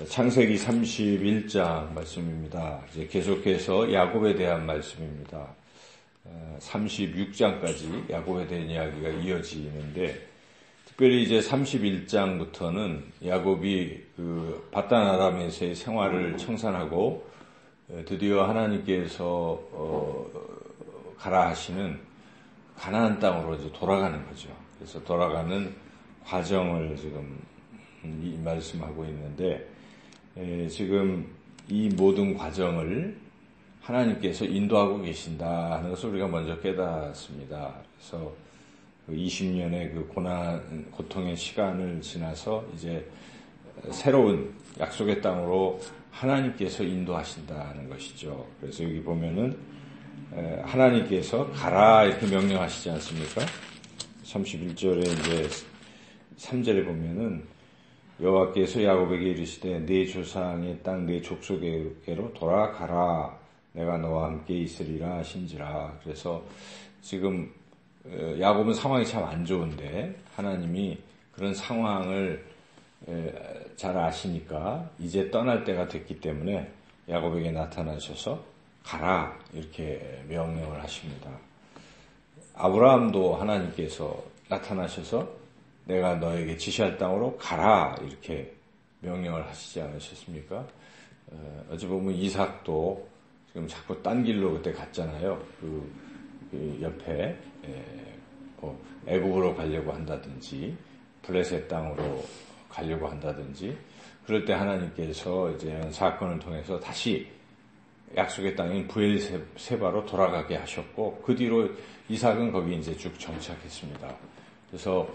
창세기 31장 말씀입니다. 이제 계속해서 야곱에 대한 말씀입니다. 36장까지 야곱에 대한 이야기가 이어지는데, 특별히 이제 31장부터는 야곱이 그 바단 아람에서의 생활을 청산하고 드디어 하나님께서 가라 하시는 가나안 땅으로 이제 돌아가는 거죠. 그래서 돌아가는 과정을 지금 말씀하고 있는데, 지금 이 모든 과정을 하나님께서 인도하고 계신다 하는 것을 우리가 먼저 깨닫습니다. 그래서 20년의 그 고통의 시간을 지나서 이제 새로운 약속의 땅으로 하나님께서 인도하신다는 것이죠. 그래서 여기 보면은 하나님께서 가라 이렇게 명령하시지 않습니까? 31절에 이제 3절에 보면은 여호와께서 야곱에게 이르시되 네 조상의 땅 네 족속에게로 돌아가라, 내가 너와 함께 있으리라 하신지라. 그래서 지금 야곱은 상황이 참 안 좋은데 하나님이 그런 상황을 잘 아시니까 이제 떠날 때가 됐기 때문에 야곱에게 나타나셔서 가라 이렇게 명령을 하십니다. 아브라함도 하나님께서 나타나셔서 내가 너에게 지시할 땅으로 가라 이렇게 명령을 하시지 않으셨습니까? 어찌 보면 이삭도 지금 자꾸 딴 길로 그때 갔잖아요. 그 옆에 애굽으로 가려고 한다든지 블레셋 땅으로 가려고 한다든지, 그럴 때 하나님께서 이제 이런 사건을 통해서 다시 약속의 땅인 브엘세바로 돌아가게 하셨고, 그 뒤로 이삭은 거기 이제 쭉 정착했습니다. 그래서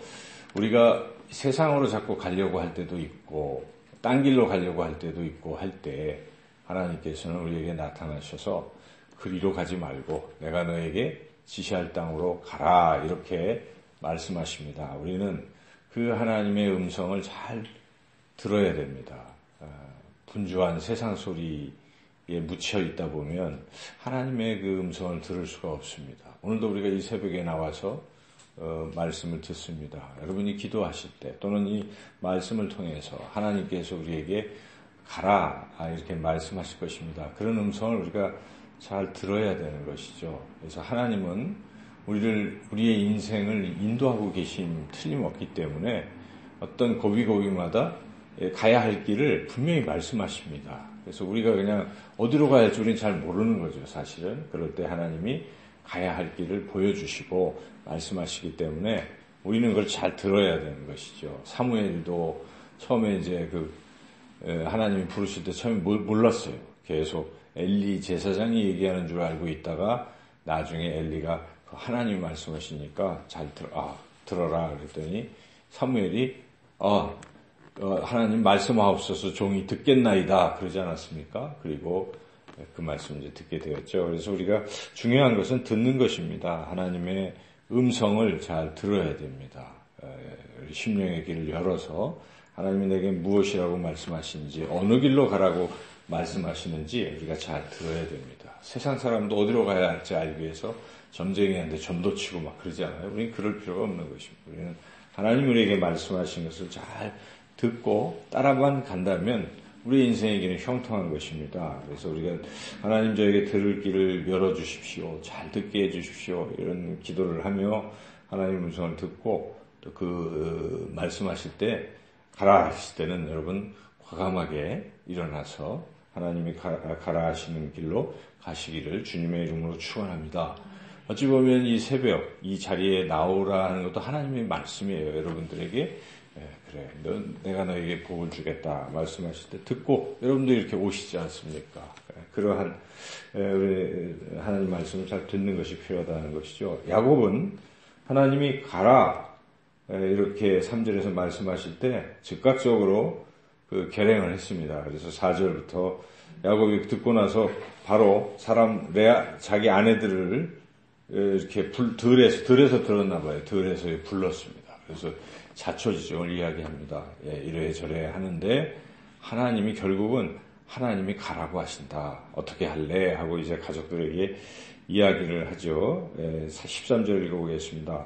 우리가 세상으로 자꾸 가려고 할 때도 있고 딴 길로 가려고 할 때도 있고 할 때 하나님께서는 우리에게 나타나셔서 그리로 가지 말고 내가 너에게 지시할 땅으로 가라 이렇게 말씀하십니다. 우리는 그 하나님의 음성을 잘 들어야 됩니다. 분주한 세상 소리에 묻혀 있다 보면 하나님의 그 음성을 들을 수가 없습니다. 오늘도 우리가 이 새벽에 나와서 말씀을 듣습니다. 여러분이 기도하실 때 또는 이 말씀을 통해서 하나님께서 우리에게 가라 이렇게 말씀하실 것입니다. 그런 음성을 우리가 잘 들어야 되는 것이죠. 그래서 하나님은 우리의 인생을 인도하고 계심 틀림없기 때문에 어떤 고비고비마다 가야 할 길을 분명히 말씀하십니다. 그래서 우리가 그냥 어디로 가야 할지 우리는 잘 모르는 거죠, 사실은. 그럴 때 하나님이 가야 할 길을 보여주시고 말씀하시기 때문에 우리는 그걸 잘 들어야 되는 것이죠. 사무엘도 처음에 이제 하나님이 부르실 때 처음에 몰랐어요. 계속 엘리 제사장이 얘기하는 줄 알고 있다가 나중에 엘리가 하나님이 말씀하시니까 잘 들어라 그랬더니 사무엘이 하나님 말씀하옵소서 종이 듣겠나이다 그러지 않았습니까? 그리고 그 말씀 이제 듣게 되었죠. 그래서 우리가 중요한 것은 듣는 것입니다. 하나님의 음성을 잘 들어야 됩니다. 심령의 길을 열어서 하나님이 내게 무엇이라고 말씀하시는지, 어느 길로 가라고 말씀하시는지 우리가 잘 들어야 됩니다. 세상 사람도 어디로 가야 할지 알기 위해서 점쟁이한테 점도 치고 막 그러지 않아요. 우리는 그럴 필요가 없는 것입니다. 우리는 하나님 우리에게 말씀하신 것을 잘 듣고 따라만 간다면 우리 인생의 길은 형통한 것입니다. 그래서 우리가 하나님 저에게 들을 길을 열어주십시오, 잘 듣게 해주십시오 이런 기도를 하며 하나님 음성을 듣고 또 그 말씀하실 때 가라 하실 때는 여러분 과감하게 일어나서 하나님이 가라 하시는 길로 가시기를 주님의 이름으로 축원합니다. 어찌 보면 이 새벽 이 자리에 나오라 하는 것도 하나님의 말씀이에요. 여러분들에게 그래, 내가 너에게 복을 주겠다 말씀하실 때 듣고 여러분도 이렇게 오시지 않습니까? 그러한 우리 하나님 말씀을 잘 듣는 것이 필요하다는 것이죠. 야곱은 하나님이 가라 이렇게 3절에서 말씀하실 때 즉각적으로 그 결행을 했습니다. 그래서 4절부터 야곱이 듣고 나서 바로 자기 아내들을 이렇게 들에서 들었나 봐요. 들에서 불렀습니다. 그래서 자초지종을 이야기합니다. 이래저래 하는데 하나님이 결국은 하나님이 가라고 하신다. 어떻게 할래? 하고 이제 가족들에게 이야기를 하죠. 13절 읽어보겠습니다.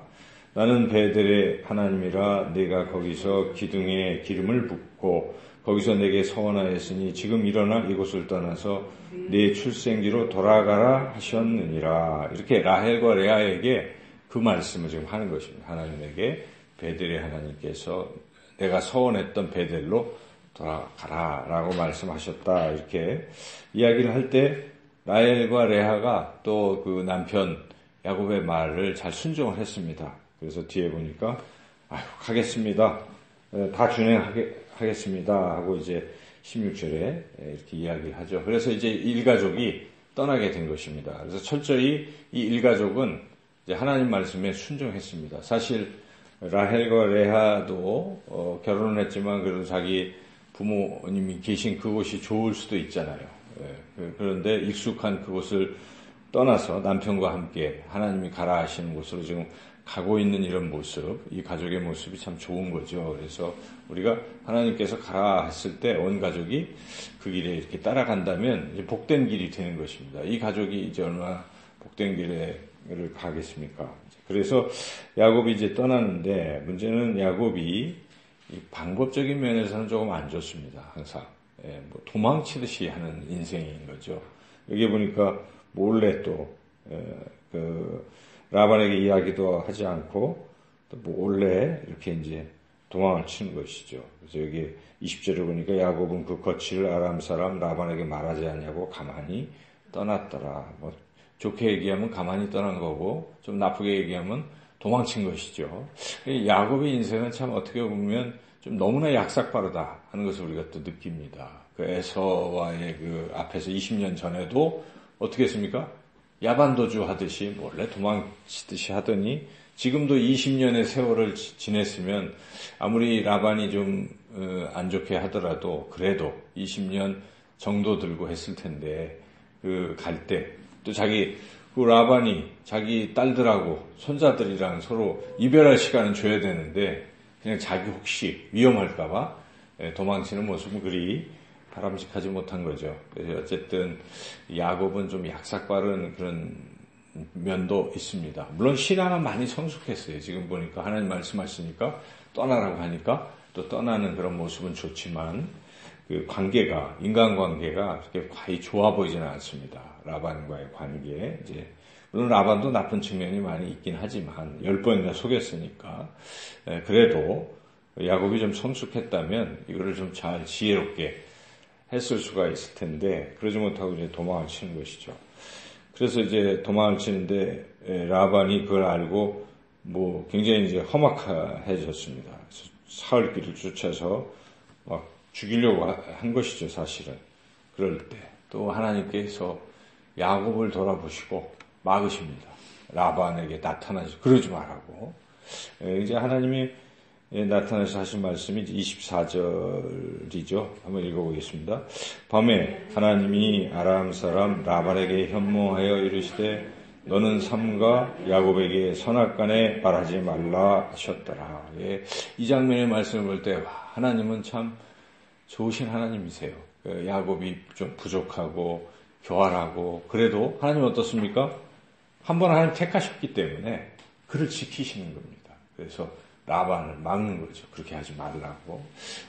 나는 베델의 하나님이라 내가 거기서 기둥에 기름을 붓고 거기서 내게 서원하였으니 지금 일어나 이곳을 떠나서 네 출생지로 돌아가라 하셨느니라. 이렇게 라헬과 레아에게 그 말씀을 지금 하는 것입니다. 하나님에게 베델의 하나님께서 내가 서원했던 베델로 돌아가라 라고 말씀하셨다. 이렇게 이야기를 할 때 라헬과 레아가 또 그 남편 야곱의 말을 잘 순종을 했습니다. 그래서 뒤에 보니까 가겠습니다. 다 준행하겠습니다 하고 이제 16절에 이렇게 이야기를 하죠. 그래서 이제 일가족이 떠나게 된 것입니다. 그래서 철저히 이 일가족은 이제 하나님 말씀에 순종했습니다. 사실 라헬과 레아도 결혼을 했지만 그래도 자기 부모님이 계신 그곳이 좋을 수도 있잖아요. 그런데 익숙한 그곳을 떠나서 남편과 함께 하나님이 가라 하시는 곳으로 지금 가고 있는 이런 모습, 이 가족의 모습이 참 좋은 거죠. 그래서 우리가 하나님께서 가라 했을 때 온 가족이 그 길에 이렇게 따라간다면 이제 복된 길이 되는 것입니다. 이 가족이 이제 얼마나 복된 길을 가겠습니까? 그래서 야곱이 이제 떠나는데 문제는 야곱이 이 방법적인 면에서는 조금 안 좋습니다. 항상 뭐 도망치듯이 하는 인생인 거죠. 여기 보니까 몰래 또 라반에게 이야기도 하지 않고 또 몰래 이렇게 이제 도망을 치는 것이죠. 그래서 여기 20절에 보니까 야곱은 그 거취를 아람 사람 라반에게 말하지 않냐고 가만히 떠났더라. 뭐 좋게 얘기하면 가만히 떠난 거고 좀 나쁘게 얘기하면 도망친 것이죠. 야곱의 인생은 참 어떻게 보면 좀 너무나 약삭빠르다 하는 것을 우리가 또 느낍니다. 그 에서와의 그 앞에서 20년 전에도 어떻게 했습니까? 야반도주 하듯이 몰래 도망치듯이 하더니 지금도 20년의 세월을 지냈으면 아무리 라반이 좀 안 좋게 하더라도 그래도 20년 정도 들고 했을 텐데 그 갈 때 또 자기 그 라반이 자기 딸들하고 손자들이랑 서로 이별할 시간은 줘야 되는데 그냥 자기 혹시 위험할까봐 도망치는 모습은 그리 바람직하지 못한 거죠. 그래서 어쨌든 야곱은 좀 약삭빠른 그런 면도 있습니다. 물론 신앙은 많이 성숙했어요. 지금 보니까 하나님 말씀하시니까 떠나라고 하니까 또 떠나는 그런 모습은 좋지만 그 관계가 인간관계가 그렇게 과히 좋아 보이지는 않습니다. 라반과의 관계 이제 물론 라반도 나쁜 측면이 많이 있긴 하지만 10번이나 속였으니까 그래도 야곱이 좀 성숙했다면 이거를 좀 잘 지혜롭게 했을 수가 있을 텐데 그러지 못하고 이제 도망을 치는 것이죠. 그래서 이제 도망을 치는데 라반이 그걸 알고 뭐 굉장히 이제 험악해졌습니다. 사흘 길을 쫓아서 막 죽이려고 한 것이죠, 사실은. 그럴 때 또 하나님께서 야곱을 돌아보시고 막으십니다. 라반에게 나타나서 그러지 말라고. 이제 하나님이 나타나서 하신 말씀이 24절이죠. 한번 읽어보겠습니다. 밤에 하나님이 아람 사람 라반에게 현몽하여 이르시되 너는 삼가 야곱에게 선악간에 말하지 말라 하셨더라. 이 장면의 말씀을 볼 때 하나님은 참 좋으신 하나님이세요. 야곱이 좀 부족하고 교활하고 그래도 하나님 어떻습니까? 한번 하나님 택하셨기 때문에 그를 지키시는 겁니다. 그래서 라반을 막는 거죠. 그렇게 하지 말라고.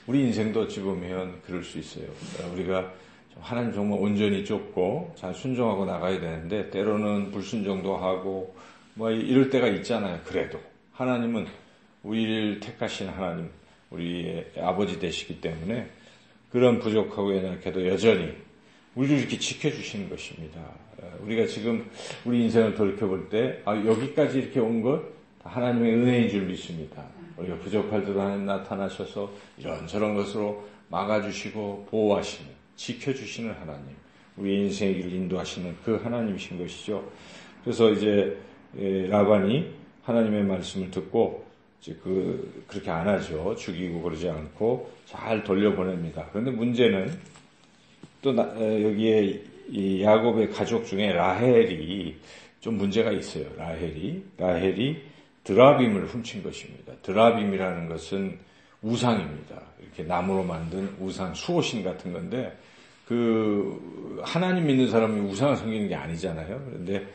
우리 인생도 어찌 보면 그럴 수 있어요. 우리가 하나님 정말 온전히 쫓고 잘 순종하고 나가야 되는데 때로는 불순종도 하고 뭐 이럴 때가 있잖아요. 그래도 하나님은 우리를 택하신 하나님, 우리의 아버지 되시기 때문에 그런 부족하고 연약해도 여전히 우리를 이렇게 지켜주시는 것입니다. 우리가 지금 우리 인생을 돌이켜볼 때 여기까지 이렇게 온 것 하나님의 은혜인 줄 믿습니다. 우리가 부족할 때도 하나님 나타나셔서 이런저런 것으로 막아주시고 보호하시는, 지켜주시는 하나님, 우리 인생의 길을 인도하시는 그 하나님이신 것이죠. 그래서 이제 라반이 하나님의 말씀을 듣고 이제 그렇게 안 하죠. 죽이고 그러지 않고 잘 돌려보냅니다. 그런데 문제는 또 여기에 이 야곱의 가족 중에 라헬이 좀 문제가 있어요. 라헬이 드라빔을 훔친 것입니다. 드라빔이라는 것은 우상입니다. 이렇게 나무로 만든 우상, 수호신 같은 건데 하나님 믿는 사람이 우상을 섬기는 게 아니잖아요. 그런데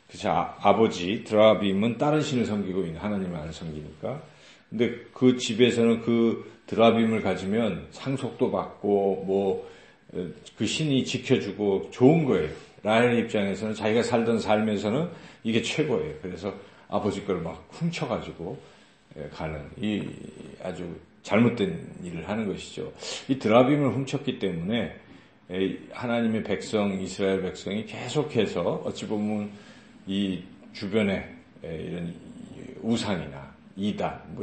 그쵸. 아버지 드라빔은 다른 신을 섬기고 있는 하나님을 안 섬기니까. 근데 그 집에서는 그 드라빔을 가지면 상속도 받고 그 신이 지켜주고 좋은 거예요. 라헬 입장에서는 자기가 살던 삶에서는 이게 최고예요. 그래서 아버지 걸 막 훔쳐가지고 가는 이 아주 잘못된 일을 하는 것이죠. 이 드라빔을 훔쳤기 때문에 하나님의 백성, 이스라엘 백성이 계속해서 어찌 보면 이 주변에 이런 우상이나 이단,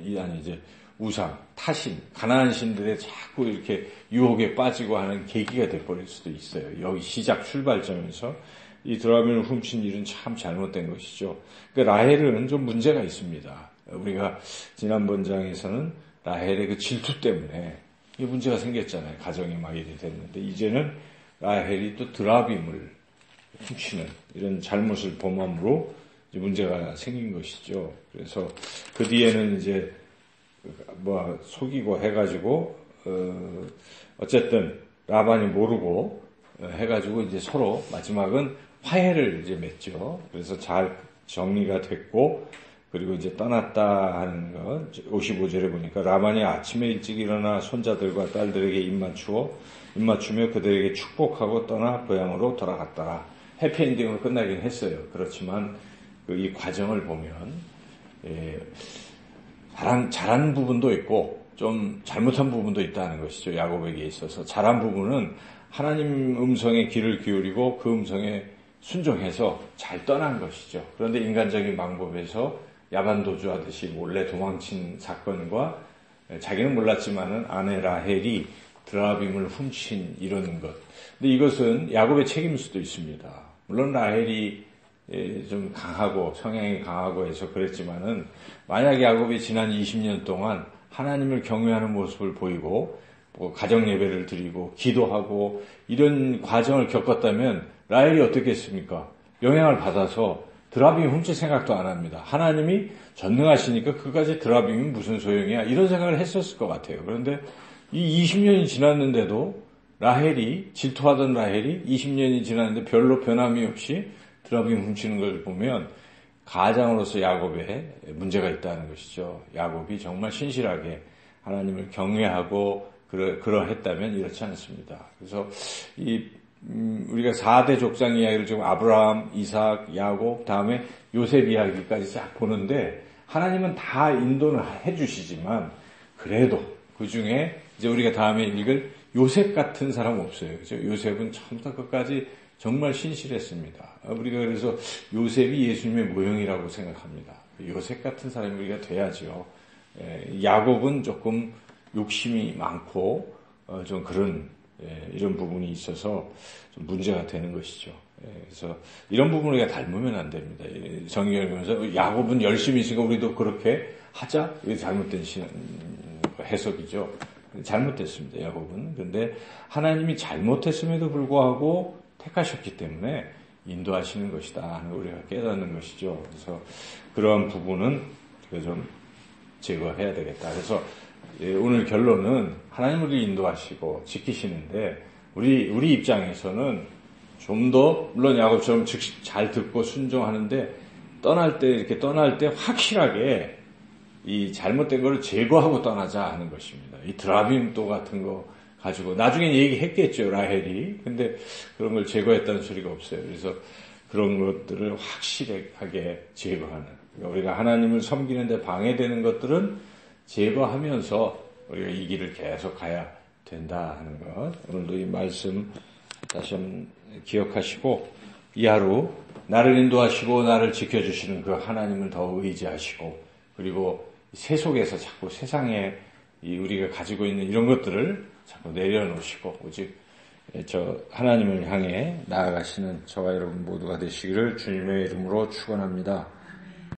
이단이 이제 우상, 타신, 가나안 신들의 자꾸 이렇게 유혹에 빠지고 하는 계기가 돼버릴 수도 있어요. 여기 시작 출발점에서 이 드라빔을 훔친 일은 참 잘못된 것이죠. 그러니까 라헬은 좀 문제가 있습니다. 우리가 지난번 장에서는 라헬의 그 질투 때문에 이 문제가 생겼잖아요. 가정이 막 이렇게 됐는데 이제는 라헬이 또 드라빔을 훔치는 이런 잘못을 범함으로 이제 문제가 생긴 것이죠. 그래서 그 뒤에는 이제 속이고 해가지고 어쨌든 라반이 모르고 해가지고 이제 서로 마지막은 화해를 이제 맺죠. 그래서 잘 정리가 됐고 그리고 이제 떠났다 하는 거 55절에 보니까 라반이 아침에 일찍 일어나 손자들과 딸들에게 입맞추며 그들에게 축복하고 떠나 고향으로 돌아갔더라. 해피엔딩으로 끝나긴 했어요. 그렇지만 이 과정을 보면 잘한 부분도 있고 좀 잘못한 부분도 있다는 것이죠. 야곱에게 있어서 잘한 부분은 하나님 음성에 귀를 기울이고 그 음성에 순종해서 잘 떠난 것이죠. 그런데 인간적인 방법에서 야반도주하듯이 몰래 도망친 사건과 자기는 몰랐지만은 아내 라헬이 드라빔을 훔친 이런 것. 근데 이것은 야곱의 책임일 수도 있습니다. 물론 라헬이 좀 강하고 성향이 강하고 해서 그랬지만은 만약 야곱이 지난 20년 동안 하나님을 경외하는 모습을 보이고 가정 예배를 드리고 기도하고 이런 과정을 겪었다면 라헬이 어떻게 했습니까? 영향을 받아서 드라빔 훔칠 생각도 안 합니다. 하나님이 전능하시니까 그까지 드라빔이 무슨 소용이야 이런 생각을 했었을 것 같아요. 그런데 이 20년이 지났는데도 라헬이 질투하던 라헬이 20년이 지났는데 별로 변함이 없이 드라빔 훔치는 걸 보면 가장으로서 야곱에 문제가 있다는 것이죠. 야곱이 정말 신실하게 하나님을 경외하고 그러했다면 이렇지 않습니다. 그래서 우리가 4대 족장 이야기를 지금 아브라함, 이삭, 야곱, 다음에 요셉 이야기까지 쫙 보는데 하나님은 다 인도는 해주시지만 그래도 그 중에 이제 우리가 다음에 읽을 요셉 같은 사람 없어요. 그죠? 요셉은 처음부터 끝까지 정말 신실했습니다. 우리가 그래서 요셉이 예수님의 모형이라고 생각합니다. 요셉 같은 사람이 우리가 돼야죠. 야곱은 조금 욕심이 많고 좀 그런 이런 부분이 있어서 좀 문제가 되는 것이죠. 그래서 이런 부분을 우리가 닮으면 안 됩니다. 성경을 보면서 야곱은 열심히 있으니까 우리도 그렇게 하자? 이게 잘못된 해석이죠. 잘못됐습니다. 야곱은. 그런데 하나님이 잘못했음에도 불구하고 택하셨기 때문에 인도하시는 것이다 하는 걸 우리가 깨닫는 것이죠. 그래서 그러한 부분은 우리가 좀 제거해야 되겠다. 그래서 오늘 결론은 하나님 우리를 인도하시고 지키시는데 우리 입장에서는 좀 더 물론 야곱처럼 즉시 잘 듣고 순종하는데 떠날 때 확실하게 이 잘못된 거를 제거하고 떠나자 하는 것입니다. 이 드라빔도 같은 거 가지고 나중에 얘기했겠죠, 라헬이. 근데 그런 걸 제거했다는 소리가 없어요. 그래서 그런 것들을 확실하게 제거하는. 그러니까 우리가 하나님을 섬기는데 방해되는 것들은 제거하면서 우리가 이 길을 계속 가야 된다 하는 것. 오늘도 이 말씀 다시 한번 기억하시고 이 하루 나를 인도하시고 나를 지켜주시는 그 하나님을 더 의지하시고 그리고 세속에서 자꾸 세상에 우리가 가지고 있는 이런 것들을 자꾸 내려놓으시고 오직 저 하나님을 향해 나아가시는 저와 여러분 모두가 되시기를 주님의 이름으로 축원합니다.